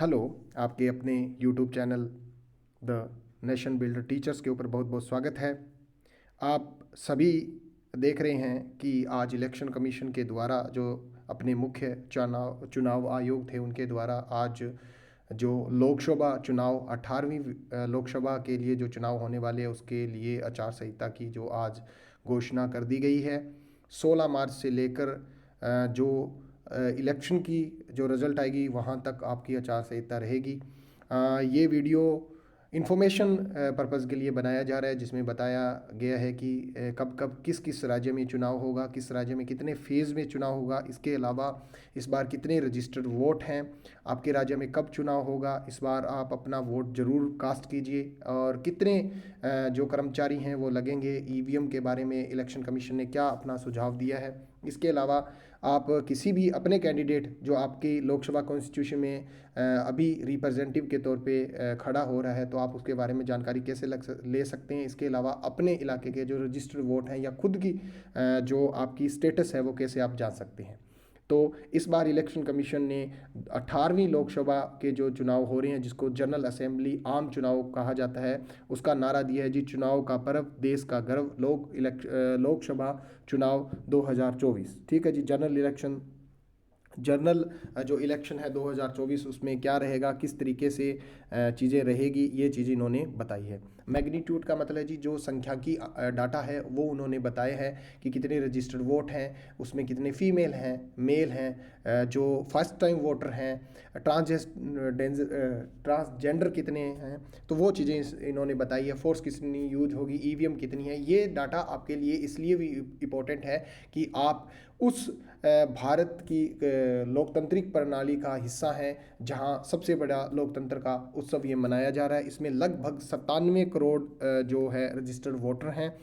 Hello. आपके अपने YouTube channel the nation builder teachers के ऊपर बहुत बहुत स्वागत है। आप सभी देख रहे हैं कि आज इलेक्शन कमीशन के द्वारा जो अपने मुख्य चुनाव आयोग थे उनके द्वारा आज जो लोकसभा चुनाव 18वीं लोकसभा के लिए जो चुनाव होने वाले हैं उसके लिए आचार संहिता की जो आज घोषणा कर दी गई है। 16 मार्च से लेकर जो इलेक्शन की जो रिज़ल्ट आएगी वहाँ तक आपकी आचार संहिता रहेगी। ये वीडियो इन्फॉर्मेशन पर्पज़ के लिए बनाया जा रहा है, जिसमें बताया गया है कि कब कब किस किस राज्य में चुनाव होगा, किस राज्य में कितने फेज़ में चुनाव होगा, इसके अलावा इस बार कितने रजिस्टर्ड वोट हैं, आपके राज्य में कब चुनाव होगा, इस बार आप अपना वोट ज़रूर कास्ट कीजिए, और कितने जो कर्मचारी हैं वो लगेंगे, ईवीएम के बारे में इलेक्शन कमीशन ने क्या अपना सुझाव दिया है। इसके अलावा आप किसी भी अपने कैंडिडेट जो आपकी लोकसभा कॉन्स्टिट्यूशन में अभी रिप्रेजेंटेटिव के तौर पे खड़ा हो रहा है, तो आप उसके बारे में जानकारी कैसे ले सकते हैं। इसके अलावा अपने इलाके के जो रजिस्टर्ड वोट हैं या खुद की जो आपकी स्टेटस है वो कैसे आप जान सकते हैं। तो इस बार इलेक्शन कमीशन ने 18वीं लोकसभा के जो चुनाव हो रहे हैं, जिसको जनरल असेंबली आम चुनाव कहा जाता है, उसका नारा दिया है जी, चुनाव का पर्व देश का गर्व, लोकसभा चुनाव 2024। ठीक है जी। जनरल जो इलेक्शन है 2024 उसमें क्या रहेगा, किस तरीके से चीज़ें रहेगी, ये चीज़ें इन्होंने बताई है। मैग्नीट्यूड का मतलब है जी जो संख्या की डाटा है वो उन्होंने बताया है कि कितने रजिस्टर्ड वोट हैं, उसमें कितने फीमेल हैं, मेल हैं, जो फर्स्ट टाइम वोटर हैं, ट्रांसजेंडर कितने हैं, तो वो चीज़ें इन्होंने बताई है। फोर्स कितनी यूज होगी, ईवीएम कितनी है। ये डाटा आपके लिए इसलिए भी इम्पोर्टेंट है कि आप उस भारत की लोकतांत्रिक प्रणाली का हिस्सा है जहां सबसे बड़ा लोकतंत्र का उत्सव ये मनाया जा रहा है। इसमें लगभग 97 करोड़ जो है रजिस्टर्ड वोटर हैं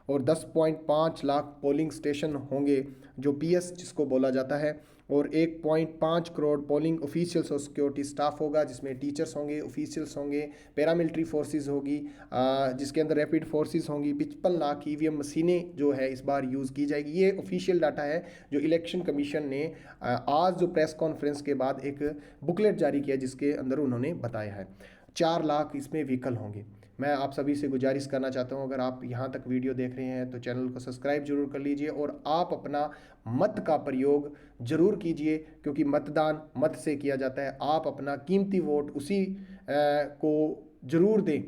और 10.5 लाख पोलिंग स्टेशन होंगे जो पीएस जिसको बोला जाता है, और 1.5 करोड़ पोलिंग ऑफिशियल्स और सिक्योरिटी स्टाफ होगा, जिसमें टीचर्स होंगे, ऑफिशियल्स होंगे, पैरामिलिट्री फोर्सेस होगी, जिसके अंदर रैपिड फोर्सेस होंगी। 55 लाख ईवीएम मशीनें जो है इस बार यूज़ की जाएगी। ये ऑफिशियल डाटा है जो इलेक्शन कमीशन ने आज जो प्रेस कॉन्फ्रेंस के बाद एक बुकलेट जारी किया जिसके अंदर उन्होंने बताया है। 4 लाख इसमें व्हीकल होंगे। मैं आप सभी से गुजारिश करना चाहता हूं, अगर आप यहां तक वीडियो देख रहे हैं तो चैनल को सब्सक्राइब जरूर कर लीजिए और आप अपना मत का प्रयोग जरूर कीजिए, क्योंकि मतदान मत से किया जाता है। आप अपना कीमती वोट उसी को जरूर दें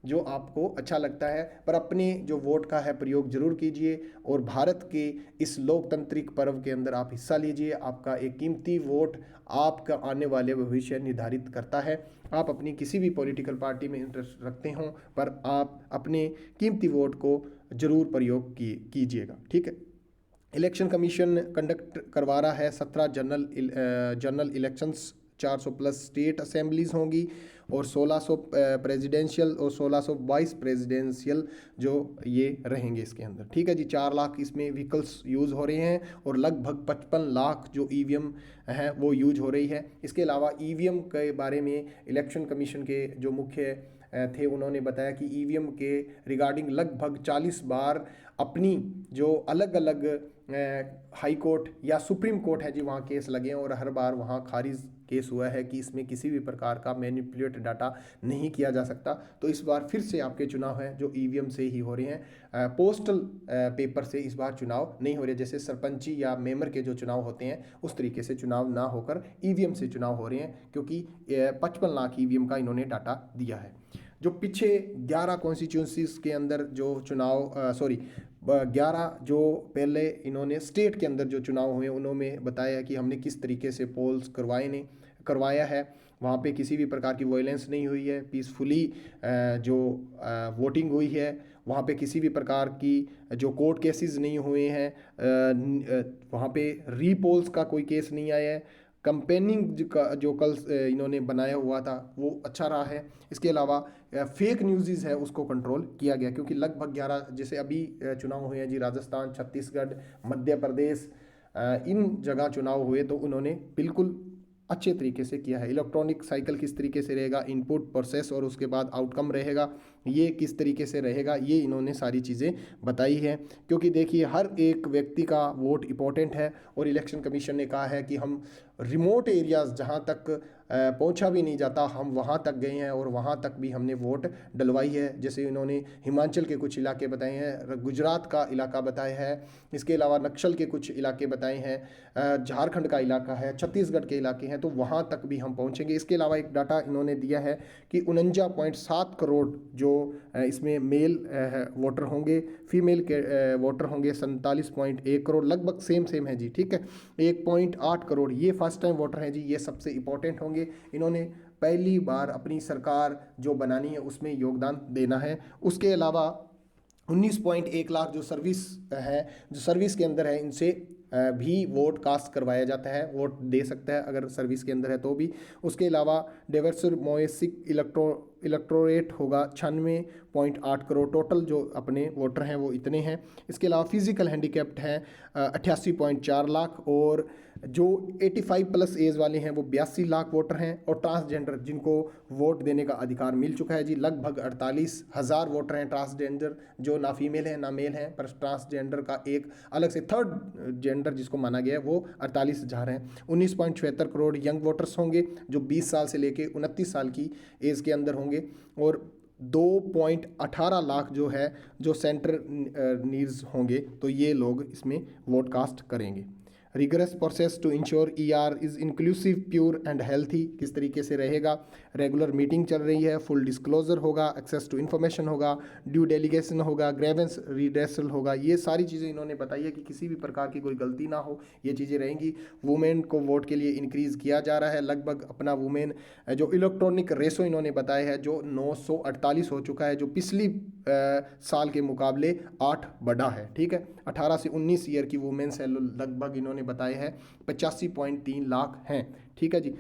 जो आपको अच्छा लगता है, पर अपने जो वोट का है प्रयोग जरूर कीजिए और भारत के इस लोकतांत्रिक पर्व के अंदर आप हिस्सा लीजिए। आपका एक कीमती वोट आपका आने वाले भविष्य निर्धारित करता है। आप अपनी किसी भी पॉलिटिकल पार्टी में इंटरेस्ट रखते हों, पर आप अपने कीमती वोट को जरूर प्रयोग कीजिएगा। ठीक है। इलेक्शन कमीशन कंडक्ट करवा रहा है 17 general elections, 400 plus state assemblies होंगी और 1600 प्रेसिडेंशियल और 1600 वाइस प्रेसिडेंशियल जो ये रहेंगे इसके अंदर। ठीक है जी। 4 लाख इसमें व्हीकल्स यूज़ हो रहे हैं और लगभग 55 लाख जो ईवीएम हैं वो यूज हो रही है। इसके अलावा ईवीएम के बारे में इलेक्शन कमीशन के जो मुख्य थे उन्होंने बताया कि ईवीएम के रिगार्डिंग लगभग 40 बार अपनी जो अलग अलग हाई कोर्ट या सुप्रीम कोर्ट है जी वहाँ केस लगे हैं और हर बार वहाँ खारिज केस हुआ है कि इसमें किसी भी प्रकार का मैनिपुलेट डाटा नहीं किया जा सकता। तो इस बार फिर से आपके चुनाव हैं जो ईवीएम से ही हो रहे हैं, पोस्टल पेपर से इस बार चुनाव नहीं हो रहे। जैसे सरपंची या मेंबर के जो चुनाव होते हैं उस तरीके से चुनाव ना होकर ईवीएम से चुनाव हो रहे हैं, क्योंकि 55 लाख ईवीएम का इन्होंने डाटा दिया है। जो पीछे 11 कॉन्स्टिट्यूंसीज के अंदर जो चुनाव 11 जो पहले इन्होंने स्टेट के अंदर जो चुनाव हुए उन्होंने बताया कि हमने किस तरीके से पोल्स करवाया है। वहाँ पे किसी भी प्रकार की वायलेंस नहीं हुई है, पीसफुली जो वोटिंग हुई है। वहाँ पे किसी भी प्रकार की जो कोर्ट केसेस नहीं हुए हैं, वहाँ पे रीपोल्स का कोई केस नहीं आया है। कंपेनिंग का जो कल इन्होंने बनाया हुआ था वो अच्छा रहा है। इसके अलावा फेक न्यूज़ है उसको कंट्रोल किया गया, क्योंकि लगभग 11 जैसे अभी चुनाव हुए हैं जी, राजस्थान, छत्तीसगढ़, मध्य प्रदेश, इन जगह चुनाव हुए तो उन्होंने बिल्कुल अच्छे तरीके से किया है। इलेक्ट्रॉनिक साइकिल किस तरीके से रहेगा, इनपुट प्रोसेस और उसके बाद आउटकम रहेगा, ये किस तरीके से रहेगा, ये इन्होंने सारी चीज़ें बताई है। क्योंकि देखिए हर एक व्यक्ति का वोट इंपॉर्टेंट है और इलेक्शन कमीशन ने कहा है कि हम रिमोट एरियाज़ जहाँ तक पहुंचा भी नहीं जाता, हम वहां तक गए हैं और वहां तक भी हमने वोट डलवाई है। जैसे इन्होंने हिमाचल के कुछ इलाके बताए हैं, गुजरात का इलाका बताया है, इसके अलावा नक्सल के कुछ इलाके बताए हैं, झारखंड का इलाका है, छत्तीसगढ़ के इलाके हैं, तो वहाँ तक भी हम पहुँचेंगे। इसके अलावा एक डाटा इन्होंने दिया है कि 49.7 करोड़ जो इसमें मेल वोटर होंगे, फीमेल के वोटर होंगे 47.1 करोड़, लगभग सेम है जी, ठीक है। 1.8 करोड़ ये फर्स्ट टाइम वोटर हैं जी, ये सबसे इंपॉर्टेंट होंगे। इन्होंने पहली बार अपनी सरकार जो बनानी है उसमें योगदान देना है। उसके अलावा 19.1 लाख जो सर्विस है, जो सर्विस के अंदर है, इनसे भी वोट कास्ट करवाया जाता है, वोट दे सकता है अगर सर्विस के अंदर है तो भी। उसके अलावा डाइवर्समोएसिक इलेक्टोरेट होगा 96.8 करोड़, टोटल जो अपने वोटर हैं वो इतने हैं। इसके अलावा फिजिकल हैंडीकैप्ड हैं 88.4 लाख, और जो 85 प्लस एज वाले हैं वो 82 लाख वोटर हैं, और ट्रांसजेंडर जिनको वोट देने का अधिकार मिल चुका है जी, लगभग 48,000 वोटर हैं ट्रांसजेंडर, जो ना फीमेल हैं ना मेल हैं, पर ट्रांसजेंडर का एक अलग से थर्ड जेंडर जिसको माना गया है वो 48,000 हैं। 19.76 करोड़ यंग वोटर्स होंगे जो 20 साल से लेके 29 साल की एज के अंदर होंगे, और 2.18 लाख जो है जो सेंटर नीड्स होंगे, तो ये लोग इसमें वोट कास्ट करेंगे। Rigorous process to ensure ER is inclusive, pure and healthy, किस तरीके से रहेगा। रेगुलर मीटिंग चल रही है, फुल डिस्क्लोजर होगा, एक्सेस टू इन्फॉर्मेशन होगा, ड्यू डेलीगेशन होगा, ग्रेवेंस रिड्रेसल होगा। ये सारी चीज़ें इन्होंने बताई है कि किसी भी प्रकार की कोई गलती ना हो, ये चीज़ें रहेंगी। वुमेन को वोट के लिए इंक्रीज़ किया जा रहा है, लगभग अपना वुमेन जो इलेक्ट्रॉनिक रेशो इन्होंने बताया है जो 948 हो चुका है, जो पिछली साल के मुकाबले 8 बढ़ा है, ठीक है। 18 से 19 ईयर की वुमेन्स है लगभग इन्होंने बताया है 85.3 लाख हैं, ठीक है जी।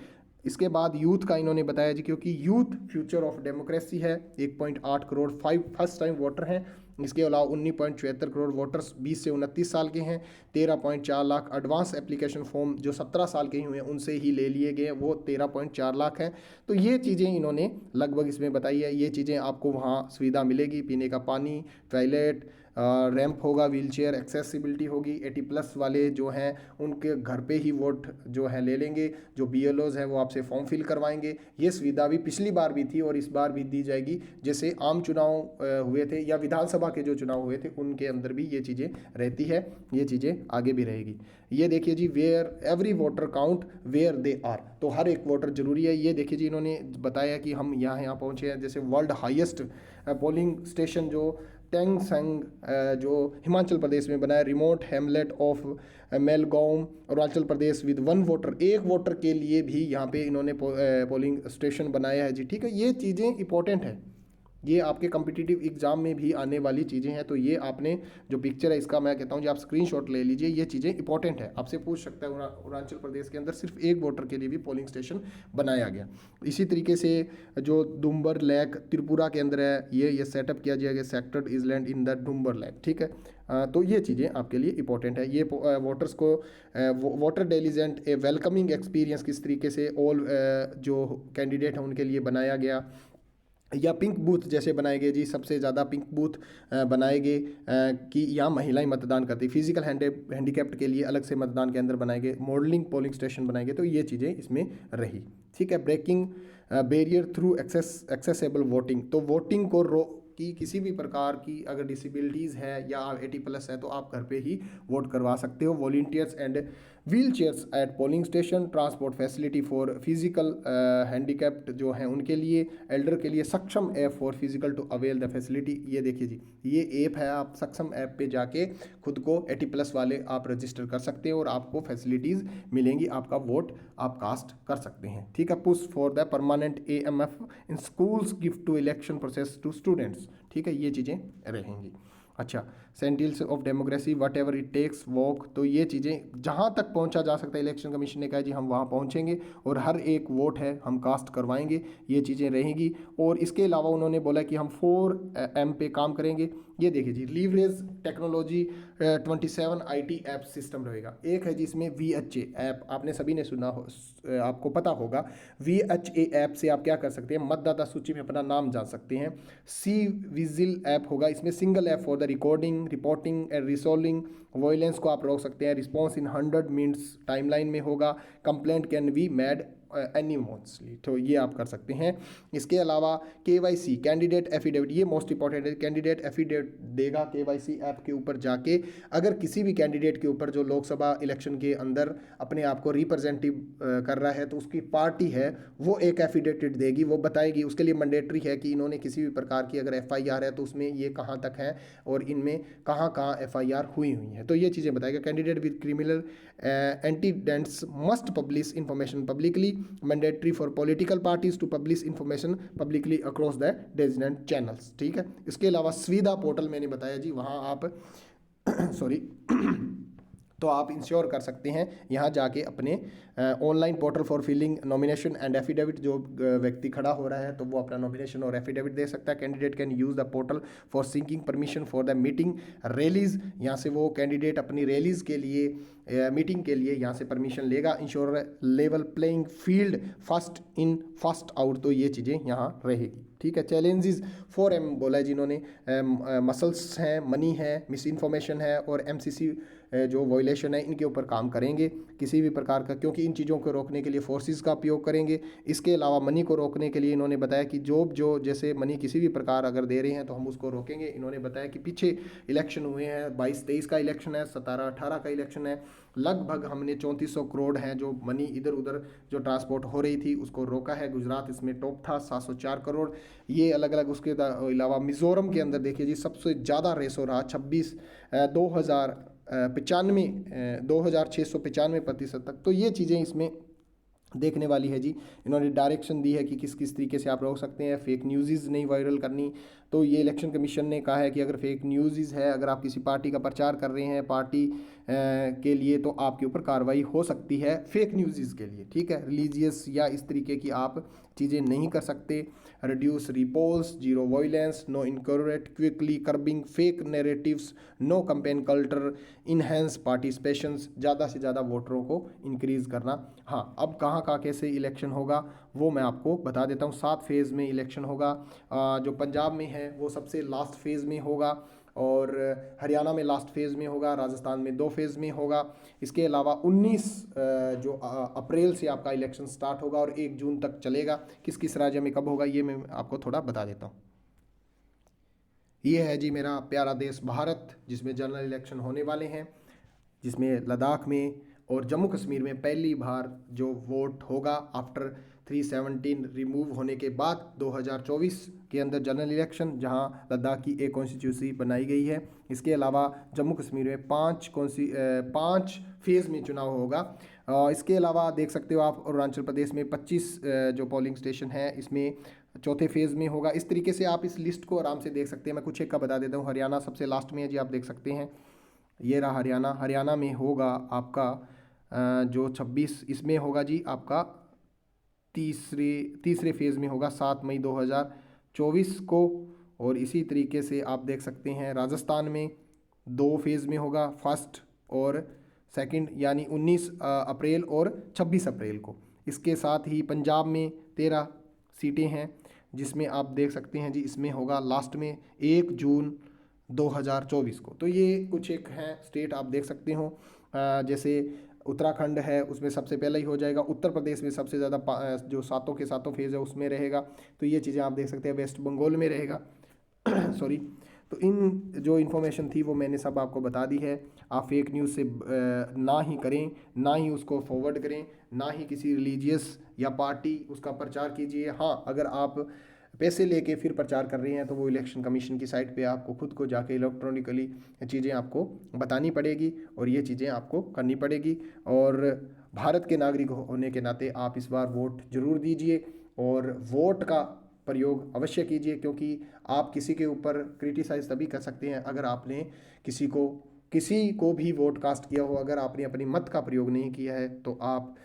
इसके बाद यूथ का इन्होंने बताया जी, क्योंकि यूथ फ्यूचर ऑफ डेमोक्रेसी है, 1.8 करोड़ फर्स्ट टाइम वोटर हैं। इसके अलावा 19.76 करोड़ वोटर्स 20 से 29 साल के हैं। 13.4 लाख एडवांस एप्लीकेशन फॉर्म जो 17 साल के ही हुए हैं उनसे ही ले लिए गए, वो 13.4 लाख हैं। तो ये चीज़ें इन्होंने लगभग इसमें बताई है। ये चीज़ें आपको वहाँ सुविधा मिलेगी, पीने का पानी, टॉयलेट, रैंप होगा, व्हीलचेयर एक्सेसिबिलिटी होगी। 80 प्लस वाले जो हैं उनके घर पे ही वोट जो है ले लेंगे, जो BLOs हैं वो आपसे फॉर्म फिल करवाएंगे। ये सुविधा भी पिछली बार भी थी और इस बार भी दी जाएगी। जैसे आम चुनाव हुए थे या विधानसभा के जो चुनाव हुए थे उनके अंदर भी ये चीज़ें रहती है, ये चीज़ें आगे भी रहेगी। ये देखिए जी, where every voter count where they are, तो हर एक वोटर जरूरी है। ये देखिए जी, इन्होंने बताया कि हम यहाँ पहुँचे हैं। जैसे वर्ल्ड हाईएस्ट पोलिंग स्टेशन जो टैंगसंग जो हिमाचल प्रदेश में बना है, remote hamlet of Malogam Arunachal Pradesh, with 1 voter, 1 voter के लिए भी यहाँ पे इन्होंने पोलिंग स्टेशन बनाया है जी, ठीक है। ये चीज़ें इंपॉर्टेंट है, ये आपके कम्पिटिटिव एग्जाम में भी आने वाली चीज़ें हैं। तो ये आपने जो पिक्चर है इसका मैं कहता हूँ जी आप स्क्रीनशॉट ले लीजिए, ये चीज़ें इंपॉर्टेंट है। आपसे पूछ सकता है अरुणाचल प्रदेश के अंदर सिर्फ 1 वोटर के लिए भी पोलिंग स्टेशन बनाया गया। इसी तरीके से जो डुम्बर लेक त्रिपुरा के अंदर है, ये सेटअप किया जाएगा, सेक्टर्ड इजलैंड इन द डुम्बर लेक, ठीक है। तो ये चीज़ें आपके लिए इंपॉर्टेंट है। ये वोटर्स को वोटर डेलीजेंट ए वेलकमिंग एक्सपीरियंस किस तरीके से ऑल जो कैंडिडेट हैं उनके लिए बनाया गया, या पिंक बूथ जैसे बनाए गए जी, सबसे ज़्यादा पिंक बूथ बनाए गए कि यहाँ महिलाएं मतदान करती। फिजिकल हैंडीकैप्ड के लिए अलग से मतदान केंद्र बनाए गए, मॉडलिंग पोलिंग स्टेशन बनाए गए। तो ये चीज़ें इसमें रही, ठीक है। Breaking barrier through accessible voting, तो वोटिंग को कि किसी भी प्रकार की अगर डिसेबिलिटीज़ है या 80 प्लस है तो आप घर पे ही वोट करवा सकते हो। Volunteers and wheel chairs at polling station, transport facility for physical handicapped जो हैं उनके लिए, एल्डर के लिए Saksham app for physical to avail the facility. ये देखिए जी, ये ऐप है, आप सक्षम ऐप पे जाके खुद को 80 प्लस वाले आप रजिस्टर कर सकते हो और आपको फैसिलिटीज़ मिलेंगी, आपका वोट आप कास्ट कर सकते हैं, ठीक है। Push for the permanent AMF in schools gift to election process to students, ठीक है। ये चीज़ें रहेंगी। अच्छा, sentinels of democracy whatever it takes walk, तो ये चीज़ें जहाँ तक पहुँचा जा सकता है इलेक्शन कमीशन ने कहा जी हम वहाँ पहुँचेंगे और हर एक वोट है हम कास्ट करवाएंगे, ये चीज़ें रहेंगी। और इसके अलावा उन्होंने बोला कि हम 4M पे काम करेंगे। ये देखिए जी, leverage technology 27 IT app system रहेगा। एक है जिसमें VHA ऐप, आपने सभी ने सुना हो, आपको पता होगा। VHA ऐप से आप क्या कर सकते हैं, मतदाता सूची में अपना नाम जान सकते हैं। सी विजिल ऐप होगा, इसमें single app for the recording, reporting and resolving violence को आप रोक सकते हैं। रिस्पॉन्स इन 100 मिनट्स टाइमलाइन में होगा। कंप्लेंट कैन बी मेड एनिमोसली, तो ये आप कर सकते हैं। इसके अलावा KYC कैंडिडेट एफिडेविट, ये मोस्ट इंपॉर्टेंट है। कैंडिडेट एफिडेविट देगा KYC ऐप के ऊपर जाके, अगर किसी भी कैंडिडेट के ऊपर जो लोकसभा इलेक्शन के अंदर अपने आप को रिप्रेजेंटेटिव कर रहा है, तो उसकी पार्टी है वो एक एफिडेविट देगी, वो बताएगी। उसके लिए मैंडेटरी है कि इन्होंने किसी भी प्रकार की अगर FIR है तो उसमें ये कहाँ तक है और इनमें कहाँ कहाँ FIR हुई है, तो ये चीज़ें बताएगा। Candidate with criminal antecedents must publish information publicly, mandatory for political parties to publish information publicly across the designated channels, ठीक है। इसके अलावा सुविधा पोर्टल मैंने बताया जी, वहाँ आप सॉरी तो आप इंश्योर कर सकते हैं यहाँ जाके अपने online portal for filling nomination and affidavit, जो व्यक्ति खड़ा हो रहा है तो वो अपना नॉमिनेशन और एफिडेविट दे सकता है। Candidate can use the portal for seeking permission for the meeting rallies, यहाँ से वो कैंडिडेट अपनी रैलीज के लिए मीटिंग के लिए यहाँ से परमिशन लेगा। Ensure level playing field, first in first out, तो ये चीज़ें यहाँ रहेगी, ठीक है। चैलेंजेस 4M बोला है जिन्होंने, मसल्स हैं, मनी है, मिस इन्फॉर्मेशन है और MCC जो वॉयलेशन है, इनके ऊपर काम करेंगे किसी भी प्रकार का, क्योंकि इन चीज़ों को रोकने के लिए फोर्सेस का उपयोग करेंगे। इसके अलावा मनी को रोकने के लिए इन्होंने बताया कि जो जैसे मनी किसी भी प्रकार अगर दे रहे हैं तो हम उसको रोकेंगे। इन्होंने बताया कि पीछे इलेक्शन हुए हैं, 22-23 का इलेक्शन है, 17-18 का इलेक्शन है, लगभग हमने 3400 करोड़ हैं जो मनी इधर उधर जो ट्रांसपोर्ट हो रही थी उसको रोका है। गुजरात इसमें टॉप था, 704 करोड़, ये अलग अलग। उसके अलावा मिज़ोरम के अंदर देखिए जी, सबसे ज़्यादा रेस हो रहा 2695 तक, तो ये चीज़ें इसमें देखने वाली है जी। इन्होंने डायरेक्शन दी है कि किस किस तरीके से आप रोक सकते हैं। फेक न्यूज़ नहीं वायरल करनी, तो ये इलेक्शन कमीशन ने कहा है कि अगर फेक न्यूज़ है, अगर आप किसी पार्टी का प्रचार कर रहे हैं पार्टी के लिए, तो आपके ऊपर कार्रवाई हो सकती है फेक न्यूज़ के लिए, ठीक है। रिलीजियस या इस तरीके की आप चीज़ें नहीं कर सकते। Reduce repolls, zero violence, no incorrect quickly curbing fake narratives, no campaign culture, enhance participations, ज़्यादा से ज़्यादा वोटरों को इंक्रीज़ करना। हाँ, अब कहाँ कहाँ कैसे इलेक्शन होगा वो मैं आपको बता देता हूँ। 7 फेज़ में इलेक्शन होगा। जो पंजाब में है वो सबसे लास्ट फेज़ में होगा, और हरियाणा में लास्ट फेज़ में होगा, राजस्थान में 2 फेज़ में होगा। इसके अलावा 19 जो अप्रैल से आपका इलेक्शन स्टार्ट होगा और 1 जून तक चलेगा। किस किस राज्य में कब होगा ये मैं आपको थोड़ा बता देता हूँ। ये है जी मेरा प्यारा देश भारत, जिसमें जनरल इलेक्शन होने वाले हैं, जिसमें लद्दाख में और जम्मू कश्मीर में पहली बार जो वोट होगा आफ्टर 317 रिमूव होने के बाद 2024 के अंदर जनरल इलेक्शन, जहां लद्दाख की एक कॉन्स्टिट्यूंसी बनाई गई है। इसके अलावा जम्मू कश्मीर में 5 फेज़ में चुनाव होगा। इसके अलावा देख सकते हो आप अरुणाचल प्रदेश में 25 जो पोलिंग स्टेशन है इसमें चौथे फेज़ में होगा। इस तरीके से आप इस लिस्ट को आराम से देख सकते हैं। मैं कुछ एक का बता देता हूँ। हरियाणा सबसे लास्ट में है जी, आप देख सकते हैं, ये रहा हरियाणा। हरियाणा में होगा आपका जो 26 इसमें होगा जी आपका तीसरे फेज़ में होगा 7 मई 2024 को। और इसी तरीके से आप देख सकते हैं राजस्थान में 2 फेज़ में होगा, फर्स्ट और सेकंड, यानी 19 अप्रैल और 26 अप्रैल को। इसके साथ ही पंजाब में 13 सीटें हैं, जिसमें आप देख सकते हैं जी इसमें होगा लास्ट में 1 जून 2024 को। तो ये कुछ एक हैं स्टेट आप देख सकते हो। जैसे उत्तराखंड है उसमें सबसे पहले ही हो जाएगा। उत्तर प्रदेश में सबसे ज़्यादा जो 7 के 7 फेज़ है उसमें रहेगा। तो ये चीज़ें आप देख सकते हैं। वेस्ट बंगाल में रहेगा सॉरी। तो इन जो इन्फॉर्मेशन थी वो मैंने सब आपको बता दी है। आप फेक न्यूज़ से ना ही करें, ना ही उसको फॉरवर्ड करें, ना ही किसी रिलीजियस या पार्टी उसका प्रचार कीजिए। हाँ, अगर आप पैसे लेके फिर प्रचार कर रहे हैं तो वो इलेक्शन कमीशन की साइट पे आपको खुद को जाके इलेक्ट्रॉनिकली चीज़ें आपको बतानी पड़ेगी और ये चीज़ें आपको करनी पड़ेगी। और भारत के नागरिक होने के नाते आप इस बार वोट जरूर दीजिए और वोट का प्रयोग अवश्य कीजिए, क्योंकि आप किसी के ऊपर क्रिटिसाइज़ तभी कर सकते हैं अगर आपने किसी को भी वोट कास्ट किया हो। अगर आपने अपनी मत का प्रयोग नहीं किया है तो आप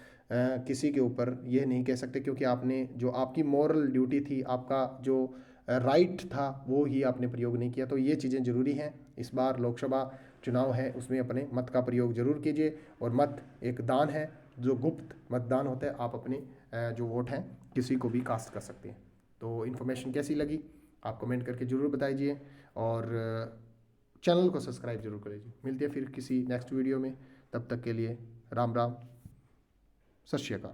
किसी के ऊपर ये नहीं कह सकते, क्योंकि आपने जो आपकी मॉरल ड्यूटी थी, आपका जो राइट था, वो ही आपने प्रयोग नहीं किया। तो ये चीज़ें ज़रूरी हैं। इस बार लोकसभा चुनाव है उसमें अपने मत का प्रयोग जरूर कीजिए। और मत एक दान है, जो गुप्त मतदान होता है। आप अपने जो वोट हैं किसी को भी कास्ट कर सकते हैं। तो इन्फॉर्मेशन कैसी लगी आप कमेंट करके ज़रूर बताइए और चैनल को सब्सक्राइब जरूर करिए। मिलते हैं फिर किसी नेक्स्ट वीडियो में, तब तक के लिए राम राम, सत श्री अकाल।